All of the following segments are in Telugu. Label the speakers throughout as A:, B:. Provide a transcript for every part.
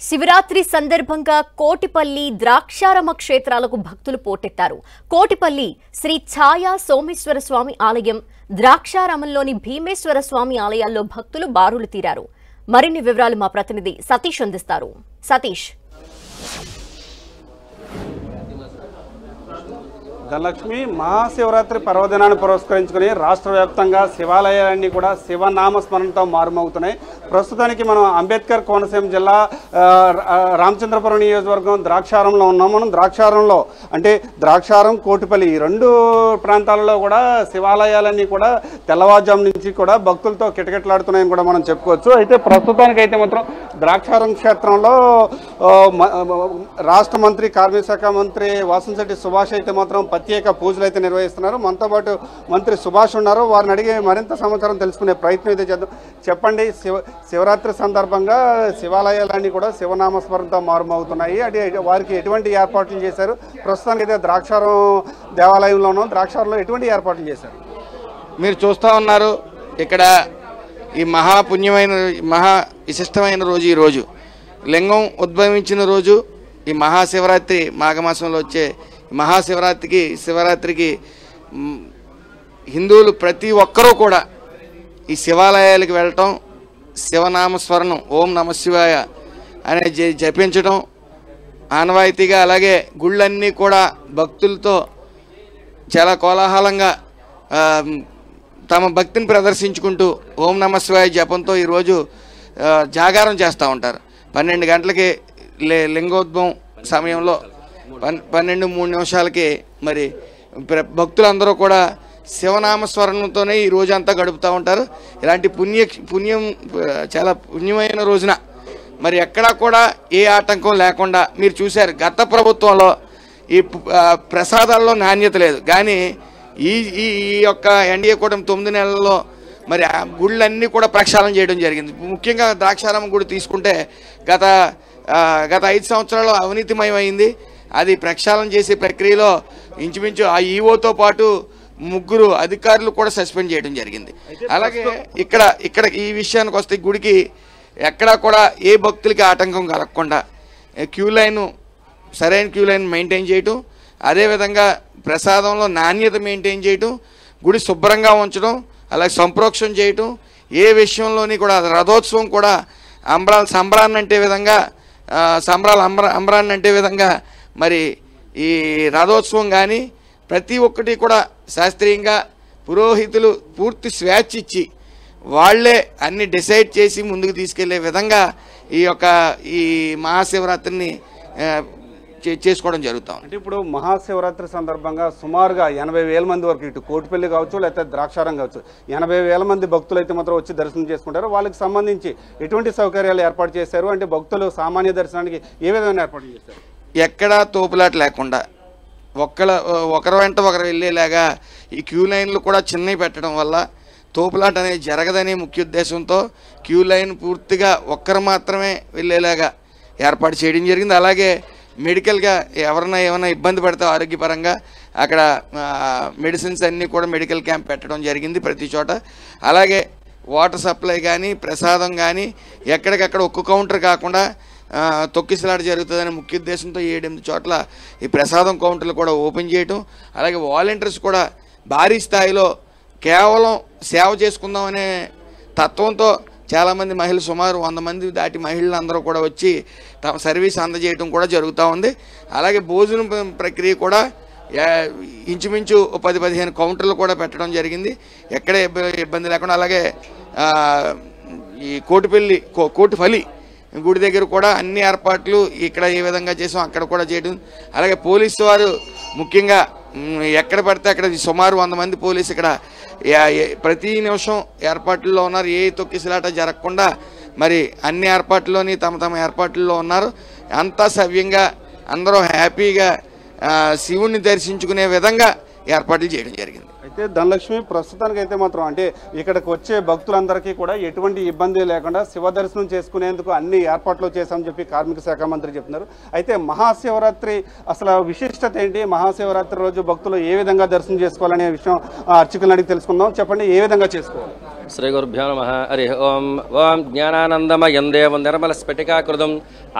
A: శివరాత్రి సందర్భంగా కోటిపల్లి ద్రాక్షారమ క్షేత్రాలకు భక్తులు పోటెత్తారు. కోటిపల్లి శ్రీ ఛాయా సోమేశ్వర స్వామి ఆలయం, ద్రాక్షారామంలోని భీమేశ్వర స్వామి ఆలయాల్లో భక్తులు బారులు తీరారు. మరిన్ని వివరాలు మా ప్రతినిధి సతీష్ అందిస్తారు. సతీష్.
B: ధనలక్ష్మి, మహాశివరాత్రి పర్వదినాన్ని పురస్కరించుకుని రాష్ట్ర వ్యాప్తంగా శివాలయాలన్నీ కూడా శివనామ స్మరణతో మారుమవుతున్నాయి. ప్రస్తుతానికి మనం అంబేద్కర్ కోనసీమ జిల్లా రామచంద్రపురం నియోజకవర్గం ద్రాక్షారంలో ఉన్నాం. మనం ద్రాక్షారంలో అంటే ద్రాక్షారం, కోటిపల్లి ఈ రెండు ప్రాంతాలలో కూడా శివాలయాలన్నీ కూడా తెల్లవారుజాము నుంచి కూడా భక్తులతో కిటకిటలాడుతున్నాయని కూడా మనం చెప్పుకోవచ్చు. అయితే ప్రస్తుతానికైతే మాత్రం ద్రాక్షారం క్షేత్రంలో రాష్ట్ర మంత్రి, కార్మిక శాఖ మంత్రి వాసంశెట్టి సుభాష్ అయితే మాత్రం ప్రత్యేక పూజలు అయితే నిర్వహిస్తున్నారు. మనతో పాటు మంత్రి సుభాష్ ఉన్నారు. వారిని అడిగి మరింత సమాచారం తెలుసుకునే ప్రయత్నం అయితే చేద్దాం. చెప్పండి, శివరాత్రి సందర్భంగా శివాలయాలన్నీ కూడా శివనామస్మరణతో మారుమవుతున్నాయి. అంటే వారికి ఎటువంటి ఏర్పాట్లు చేశారు? ప్రస్తుతానికి అయితే ద్రాక్షారం దేవాలయంలో ఉన్నాం. ద్రాక్షారంలో ఎటువంటి ఏర్పాట్లు చేశారు?
C: మీరు చూస్తూ ఉన్నారు, ఇక్కడ ఈ మహాపుణ్యమైన మహా విశిష్టమైన రోజు ఈ రోజు లింగం ఉద్భవించిన రోజు. ఈ మహాశివరాత్రి మాఘమాసంలో వచ్చే శివరాత్రికి హిందువులు ప్రతి ఒక్కరూ కూడా ఈ శివాలయాలకు వెళ్ళటం, శివనామస్మరణం ఓం నమశివాయ అనే జపించడం ఆనవాయితీగా, అలాగే గుళ్ళన్నీ కూడా భక్తులతో చాలా కోలాహలంగా తమ భక్తిని ప్రదర్శించుకుంటూ ఓం నమశివాయ జపంతో ఈరోజు జాగారం చేస్తూ ఉంటారు. 12 గంటలకి లింగోద్భవం సమయంలో 12:03 మరి భక్తులందరూ కూడా శివనామస్మరణతోనే ఈ రోజంతా గడుపుతూ ఉంటారు. ఇలాంటి పుణ్యం చాలా పుణ్యమైన రోజున మరి ఎక్కడా కూడా ఏ ఆటంకం లేకుండా మీరు చూశారు. గత ప్రభుత్వంలో ఈ ప్రసాదాల్లో నాణ్యత లేదు, కానీ ఈ యొక్క ఎన్డీఏ కూటమి 9 నెలల్లో మరి ఆ గుళ్ళన్నీ కూడా ప్రక్షాళన చేయడం జరిగింది. ముఖ్యంగా ద్రాక్షారామం గుడి తీసుకుంటే గత 5 సంవత్సరాలు అవినీతిమయమైంది. అది ప్రక్షాళన చేసే ప్రక్రియలో ఇంచుమించు ఆ ఈవోతో పాటు 3 అధికారులు కూడా సస్పెండ్ చేయడం జరిగింది. అలాగే ఇక్కడ ఈ విషయానికి వస్తే గుడికి ఎక్కడా కూడా ఏ భక్తులకి ఆటంకం కలగకుండా సరైన క్యూ లైన్ మెయింటైన్ చేయటం, అదేవిధంగా ప్రసాదంలో నాణ్యత మెయింటైన్ చేయటం, గుడి శుభ్రంగా ఉంచడం, అలాగే సంప్రోక్షణ చేయటం, ఏ విషయంలోని కూడా రథోత్సవం కూడా సంబరాన్ని అంటే విధంగా మరి ఈ రథోత్సవం కానీ ప్రతి ఒక్కటి కూడా శాస్త్రీయంగా పురోహితులు పూర్తి స్వేచ్ఛ ఇచ్చి వాళ్లే అన్ని డిసైడ్ చేసి ముందుకు తీసుకెళ్లే విధంగా ఈ మహాశివరాత్రిని చేసుకోవడం జరుగుతాం.
B: అంటే ఇప్పుడు మహాశివరాత్రి సందర్భంగా సుమారుగా 80,000 మంది వరకు ఇటు కోటిపల్లి కావచ్చు, లేకపోతే ద్రాక్షారం కావచ్చు, 80,000 మంది భక్తులు అయితే మాత్రం వచ్చి దర్శనం చేసుకుంటారు. వాళ్ళకి సంబంధించి ఎటువంటి సౌకర్యాలు ఏర్పాటు చేశారు? అంటే భక్తులు సామాన్య దర్శనానికి ఏ విధమైన ఏర్పాటు చేశారు?
C: ఎక్కడా తోపులాట లేకుండా ఒకరి వెంట ఒకరు వెళ్ళేలాగా ఈ క్యూ లైన్లు కూడా చిన్నవి పెట్టడం వల్ల తోపులాట అనేది జరగదనే ముఖ్య ఉద్దేశంతో క్యూ లైన్ పూర్తిగా ఒక్కరు మాత్రమే వెళ్ళేలాగా ఏర్పాటు చేయడం జరిగింది. అలాగే మెడికల్గా ఏమైనా ఇబ్బంది పడితే ఆరోగ్యపరంగా అక్కడ మెడిసిన్స్ అన్నీ కూడా మెడికల్ క్యాంప్ పెట్టడం జరిగింది ప్రతి చోట. అలాగే వాటర్ సప్లై కానీ ప్రసాదం కానీ ఎక్కడికక్కడ ఒక్క కౌంటర్ కాకుండా తొక్కిసలాట జరుగుతుందనే ముఖ్య ఉద్దేశంతో 7-8 చోట్ల ఈ ప్రసాదం కౌంటర్లు కూడా ఓపెన్ చేయటం, అలాగే వాలంటీర్స్ కూడా భారీ స్థాయిలో కేవలం సేవ చేసుకుందామనే తత్వంతో చాలామంది మహిళలు, సుమారు 100 మంది దాటి మహిళలు అందరూ కూడా వచ్చి తమ సర్వీస్ అందజేయడం కూడా జరుగుతూ ఉంది. అలాగే భోజనం ప్రక్రియ కూడా ఇంచుమించు 10-15 కౌంటర్లు కూడా పెట్టడం జరిగింది, ఎక్కడ ఇబ్బంది లేకుండా. అలాగే ఈ కోటిపల్లి గుడి దగ్గర కూడా అన్ని ఏర్పాట్లు ఇక్కడ ఏ విధంగా చేసాం అక్కడ కూడా చేయడం. అలాగే పోలీసు వారు ముఖ్యంగా ఎక్కడ పడితే అక్కడ సుమారు 100 మంది పోలీసు ఇక్కడ ప్రతి నిమిషం ఏర్పాట్లలో ఉన్నారు. ఏ తొక్కిసలాట జరగకుండా మరి అన్ని ఏర్పాట్లోని తమ ఏర్పాట్లలో ఉన్నారు. అంతా సవ్యంగా అందరూ హ్యాపీగా శివుణ్ణి దర్శించుకునే విధంగా ఏర్పాట్లు చేయడం జరిగింది.
B: అయితే ధనలక్ష్మి, ప్రస్తుతానికి అయితే మాత్రం అంటే ఇక్కడికి వచ్చే భక్తులందరికీ కూడా ఎటువంటి ఇబ్బంది లేకుండా శివ దర్శనం చేసుకునేందుకు అన్ని ఏర్పాట్లు చేశామని చెప్పి కార్మిక శాఖ మంత్రి చెప్తున్నారు. అయితే మహాశివరాత్రి అసలు విశిష్టత ఏంటి? మహాశివరాత్రి రోజు భక్తులు ఏ విధంగా దర్శనం చేసుకోవాలనే విషయం అర్చకులను అడిగి తెలుసుకుందాం. చెప్పండి, ఏ విధంగా చేసుకోవాలి?
D: శ్రీగురుభ్యో నమః. హరి ఓం. ఓం జ్ఞానానందమయం దేవం నిర్మలస్ఫటికాకృతం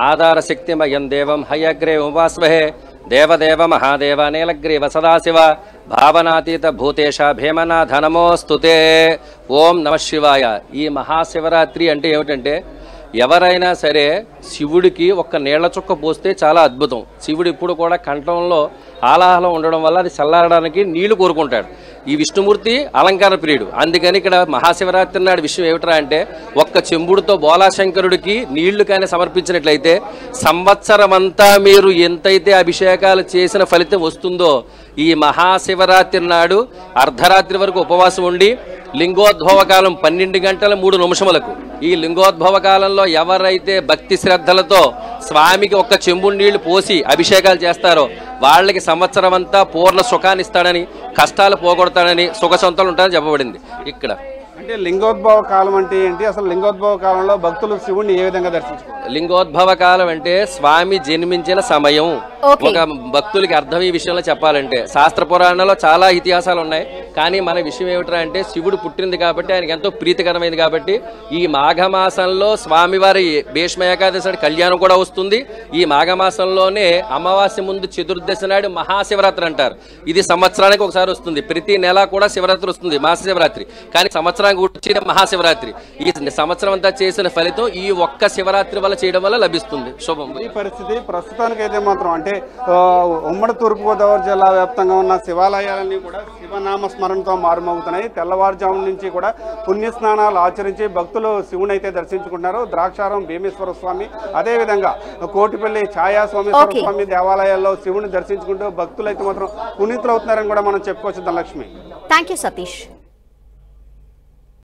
D: ఆధారశక్తిమయం దేవం హయగ్రే ఉపాస్మహే. దేవదేవ మహాదేవ నీలగ్రీవ సదాశివ భావనాతీత భూతేశ భీమనాథ నమోస్తుతే. ఓం నమ శివాయ. ఈ మహాశివరాత్రి అంటే ఏమిటంటే, ఎవరైనా సరే శివుడికి ఒక్క నీళ్ల చుక్క పోస్తే చాలా అద్భుతం. శివుడు ఇప్పుడు కూడా కంఠంలో ఆలాహలం ఉండడం వల్ల అది చల్లారడానికి నీళ్లు కోరుకుంటాడు. ఈ విష్ణుమూర్తి అలంకార ప్రియుడు. అందుకని ఇక్కడ మహాశివరాత్రి నాడు విషయం ఏమిట్రా అంటే, ఒక్క చెంబుడుతో బోలాశంకరుడికి నీళ్లు కానీ సమర్పించినట్లయితే సంవత్సరం అంతా మీరు ఎంతైతే అభిషేకాలు చేసిన ఫలితం వస్తుందో, ఈ మహాశివరాత్రి నాడు అర్ధరాత్రి వరకు ఉపవాసం ఉండి లింగోద్భవ కాలం 12 గంటల 3 నిమిషములకు ఈ లింగోద్భవ కాలంలో ఎవరైతే భక్తి శ్రద్ధలతో స్వామికి ఒక్క చెంబు నీళ్లు పోసి అభిషేకాలు చేస్తారో వాళ్ళకి సంవత్సరం అంతా పూర్ణ సుఖాన్ని ఇస్తాడని, కష్టాలు పోగొడతాడని, సుఖ సొంతలు ఉంటాయని చెప్పబడింది. ఇక్కడ
B: అంటే లింగోద్భవ కాలం అంటే ఏంటి, అసలు లింగోద్భవ కాలంలో భక్తులు శివుణ్ణి ఏ విధంగా దర్శించుకోవాలి?
D: లింగోద్భవ కాలం అంటే స్వామి జన్మించిన సమయం. ఒక భక్తులకి అర్థం ఈ విషయంలో చెప్పాలంటే, శాస్త్ర పురాణంలో చాలా ఇతిహాసాలు ఉన్నాయి. కానీ మన విషయం ఏమిట్రా అంటే, శివుడు పుట్టింది కాబట్టి, ఆయనకి ఎంతో ప్రీతికరమైంది కాబట్టి, ఈ మాఘమాసంలో స్వామివారి భీష్మ ఏకాదశి నాడు కళ్యాణం కూడా వస్తుంది. ఈ మాఘమాసంలోనే అమావాస్య ముందు చతుర్దశి నాడు మహాశివరాత్రి అంటారు. ఇది సంవత్సరానికి ఒకసారి వస్తుంది. ప్రతి నెల కూడా శివరాత్రి వస్తుంది, మహాశివరాత్రి. కానీ సంవత్సరానికి వచ్చేది మహాశివరాత్రి. ఈ సంవత్సరం అంతా చేసిన ఫలితం ఈ ఒక్క శివరాత్రి వల్ల చేయడం వల్ల లభిస్తుంది. శుభం.
B: ఈ పరిస్థితి ప్రస్తుతానికైతే మాత్రం అంటే ఉమ్మడి తూర్పుగోదావరి జిల్లా వ్యాప్తంగా ఉన్న శివాలయాలన్నీ కూడా శివనామ స్మరణతో మారుమవుతున్నాయి. తెల్లవారుజాము నుంచి కూడా పుణ్యస్నానాలు ఆచరించి భక్తులు శివుని అయితే దర్శించుకుంటున్నారు. ద్రాక్షారం భీమేశ్వర స్వామి, అదేవిధంగా కోటిపల్లి ఛాయా సోమేశ్వర స్వామి దేవాలయాల్లో శివుని దర్శించుకుంటూ భక్తులు అయితే మాత్రం పునీతులు అవుతున్నారని కూడా మనం చెప్పుకోవచ్చు. ధనలక్ష్మి.
A: Thank you Satish.